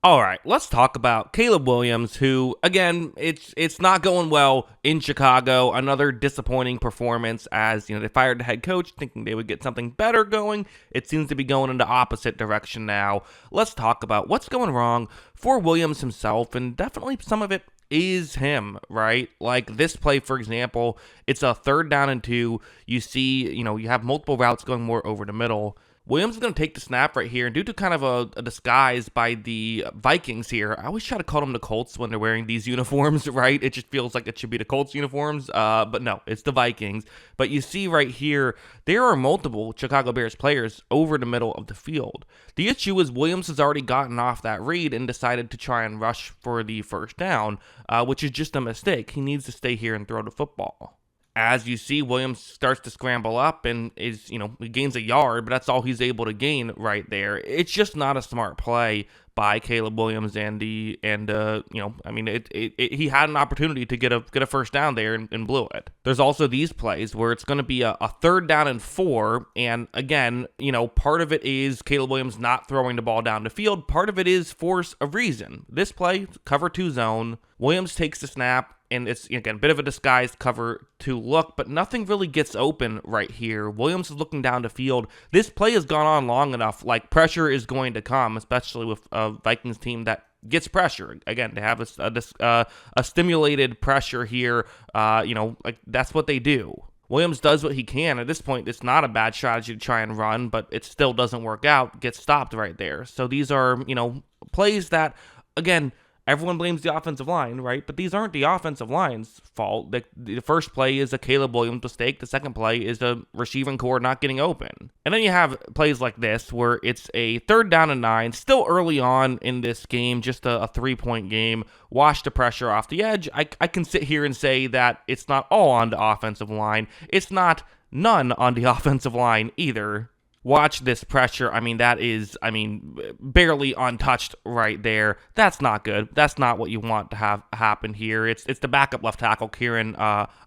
All right, let's talk about Caleb Williams, who, again, it's not going well in Chicago. Another disappointing performance as, they fired the head coach thinking they would get something better going. It seems to be going in the opposite direction now. Let's talk about what's going wrong for Williams himself, and definitely some of it is him, right? Like this play, for example, it's a 3rd down and 2. You see, you have multiple routes going more over the middle. Williams is going to take the snap right here, and due to kind of a disguise by the Vikings here, I always try to call them the Colts when they're wearing these uniforms, right? It just feels like it should be the Colts uniforms, but no, it's the Vikings. But you see right here, there are multiple Chicago Bears players over the middle of the field. The issue is Williams has already gotten off that read and decided to try and rush for the 1st down, which is just a mistake. He needs to stay here and throw the football. As you see, Williams starts to scramble up and he gains a yard, but that's all he's able to gain right there. It's just not a smart play by Caleb Williams he had an opportunity to get a 1st down there and blew it. There's also these plays where it's going to be a 3rd down and 4, and again, part of it is Caleb Williams not throwing the ball down the field. Part of it is for a reason. This play, cover 2 zone, Williams takes the snap, and it's, again, a bit of a disguised cover 2 look, but nothing really gets open right here. Williams is looking down the field. This play has gone on long enough. Like, pressure is going to come, especially with a Vikings team that gets pressure. Again, to have a stimulated pressure here, that's what they do. Williams does what he can. At this point, it's not a bad strategy to try and run, but it still doesn't work out. Gets stopped right there. So these are, plays that, again, everyone blames the offensive line, right? But these aren't the offensive line's fault. The first play is a Caleb Williams mistake. The second play is the receiving core not getting open. And then you have plays like this where it's a 3rd down and 9, still early on in this game, just a 3-point game. Wash the pressure off the edge. I can sit here and say that it's not all on the offensive line. It's not none on the offensive line either. Watch this pressure. That is, barely untouched right there. That's not good. That's not what you want to have happen here. It's the backup left tackle, Kieran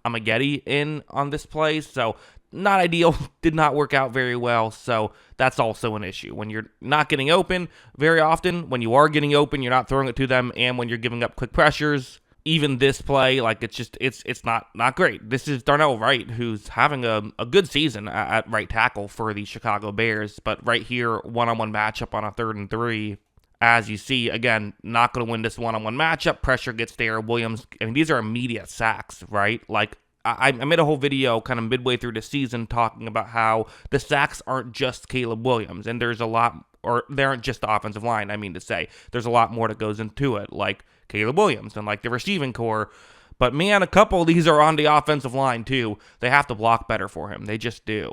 Amagetti, in on this play. So not ideal. Did not work out very well. So that's also an issue. When you're not getting open very often, when you are getting open, you're not throwing it to them, and when you're giving up quick pressures, even this play, it's not great. This is Darnell Wright, who's having a good season at right tackle for the Chicago Bears, but right here, one-on-one matchup on a 3rd and 3. As you see, again, not going to win this one-on-one matchup. Pressure gets there. Williams, these are immediate sacks, right? Like, I made a whole video kind of midway through the season talking about how the sacks aren't just Caleb Williams, and there's a lot, or they aren't just the offensive line, There's a lot more that goes into it, like Caleb Williams and like the receiving core. But man, a couple of these are on the offensive line too. They have to block better for him. They just do.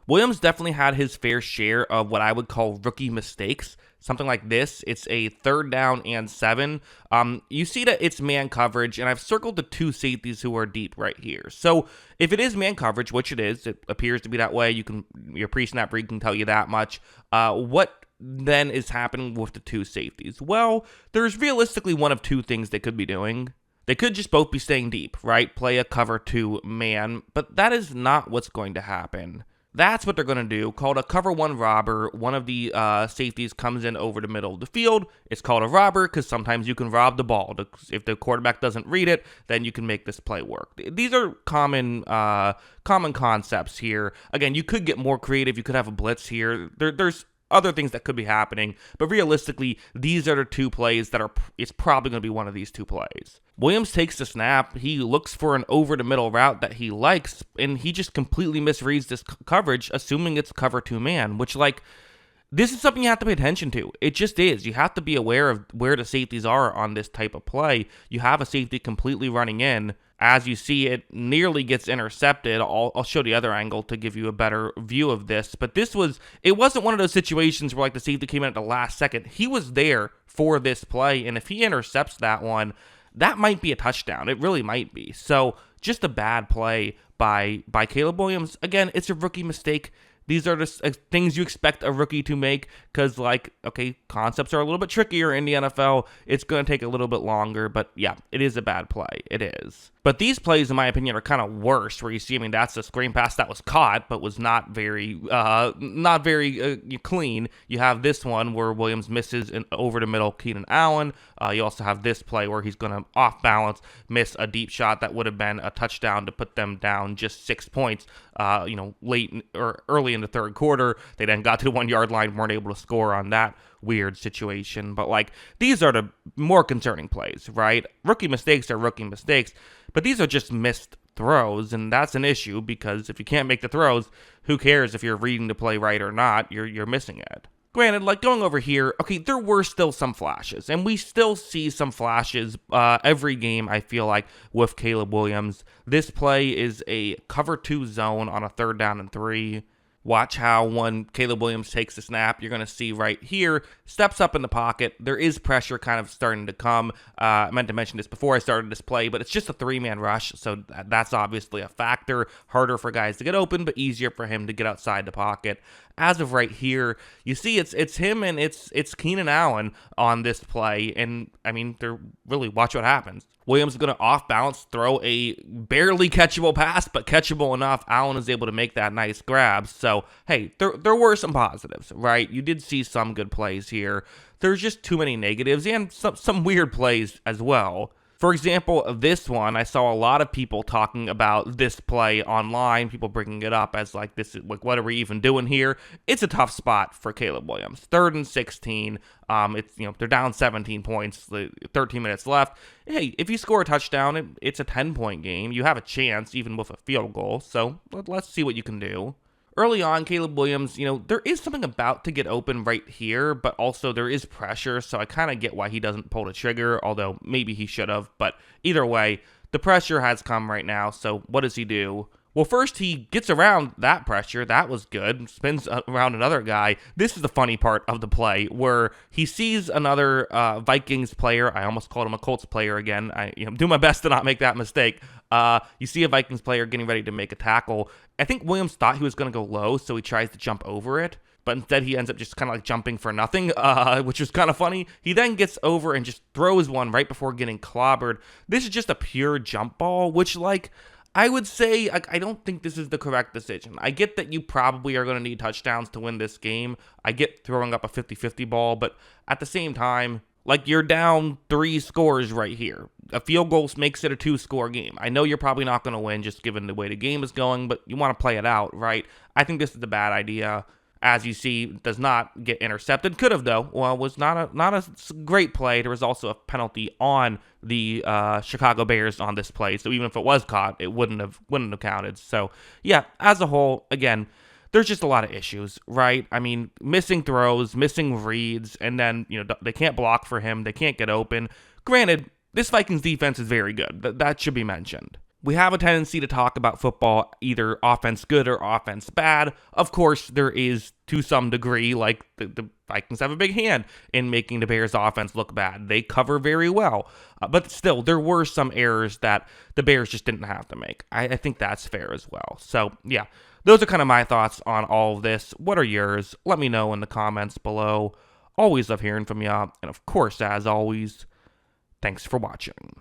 Williams definitely had his fair share of what I would call rookie mistakes. Something like this, it's a 3rd down and 7. You see that it's man coverage, and I've circled the 2 safeties who are deep right here. So if it is man coverage, which it is, it appears to be that way. Your pre-snap read can tell you that much. What then is happening with the 2 safeties? Well, there's realistically one of 2 things they could be doing. They could just both be staying deep, right? Play a cover 2 man, but that is not what's going to happen. That's what they're going to do, called a cover 1 robber. One of the safeties comes in over the middle of the field. It's called a robber because sometimes you can rob the ball. If the quarterback doesn't read it, then you can make this play work. These are common concepts here. Again, you could get more creative. You could have a blitz here. There's other things that could be happening, but realistically, these are the 2 plays that it's probably going to be one of these 2 plays. Williams takes the snap, he looks for an over-the-middle route that he likes, and he just completely misreads this coverage, assuming it's cover 2 man, which, this is something you have to pay attention to. It just is. You have to be aware of where the safeties are on this type of play. You have a safety completely running in. As you see, it nearly gets intercepted. I'll show the other angle to give you a better view of this. But it wasn't one of those situations where the safety came in at the last second. He was there for this play, and if he intercepts that one, that might be a touchdown. It really might be. So just a bad play by Caleb Williams. Again, it's a rookie mistake. These are just things you expect a rookie to make because, like, okay, concepts are a little bit trickier in the NFL. It's going to take a little bit longer, but yeah, it is a bad play. It is. But these plays, in my opinion, are kind of worse. Where you see, I mean, that's a screen pass that was caught, but was not very clean. You have this one where Williams misses over the middle, Keenan Allen. You also have this play where he's going to off balance miss a deep shot that would have been a touchdown to put them down just 6 points. Late or early in the third quarter, they then got to the 1 yard line, weren't able to score on that weird situation. But like, these are the more concerning plays, right? Rookie mistakes are rookie mistakes, but these are just missed throws, and that's an issue because if you can't make the throws, who cares if you're reading the play right or not? You're missing it. Granted, like going over here, okay, there were still some flashes, and we still see some flashes every game, I feel like, with Caleb Williams. This play is a cover 2 zone on a 3rd down and 3. Watch how when Caleb Williams takes the snap, you're going to see right here, steps up in the pocket. There is pressure kind of starting to come. I meant to mention this before I started this play, but it's just a 3-man rush, so that's obviously a factor. Harder for guys to get open, but easier for him to get outside the pocket. As of right here, you see it's him and it's Keenan Allen on this play, and I mean, they're really, watch what happens. Williams is going to off balance throw a barely catchable pass, but catchable enough. Allen is able to make that nice grab. So, hey, there were some positives, right? You did see some good plays here. There's just too many negatives and some weird plays as well. For example, this one, I saw a lot of people talking about this play online, people bringing it up as like, this is like, what are we even doing here? It's a tough spot for Caleb Williams. 3rd and 16. It's, they're down 17 points, 13 minutes left. Hey, if you score a touchdown, it's a 10-point game. You have a chance even with a field goal. So let's see what you can do. Early on, Caleb Williams, there is something about to get open right here, but also there is pressure, so I kind of get why he doesn't pull the trigger, although maybe he should have. But either way, the pressure has come right now, so what does he do? Well, first he gets around that pressure. That was good. Spins around another guy. This is the funny part of the play where he sees another Vikings player. I almost called him a Colts player again. I do my best to not make that mistake. You see a Vikings player getting ready to make a tackle. I think Williams thought he was going to go low, so he tries to jump over it. But instead he ends up just kind of like jumping for nothing, which was kind of funny. He then gets over and just throws one right before getting clobbered. This is just a pure jump ball, which like, I would say I don't think this is the correct decision. I get that you probably are going to need touchdowns to win this game. I get throwing up a 50-50 ball, but at the same time, like, you're down 3 scores right here. A field goal makes it a 2-score game. I know you're probably not going to win just given the way the game is going, but you want to play it out, right? I think this is a bad idea. As you see, does not get intercepted. Could have, though. Well, was not a great play. There was also a penalty on the Chicago Bears on this play. So even if it was caught, it wouldn't have counted. So yeah, as a whole, again, there's just a lot of issues, right? I mean, missing throws, missing reads, and then they can't block for him. They can't get open. Granted, this Vikings defense is very good. That should be mentioned. We have a tendency to talk about football either offense good or offense bad. Of course, there is to some degree, like the Vikings have a big hand in making the Bears offense look bad. They cover very well. But still, there were some errors that the Bears just didn't have to make. I think that's fair as well. So, yeah, those are kind of my thoughts on all of this. What are yours? Let me know in the comments below. Always love hearing from you. And of course, as always, thanks for watching.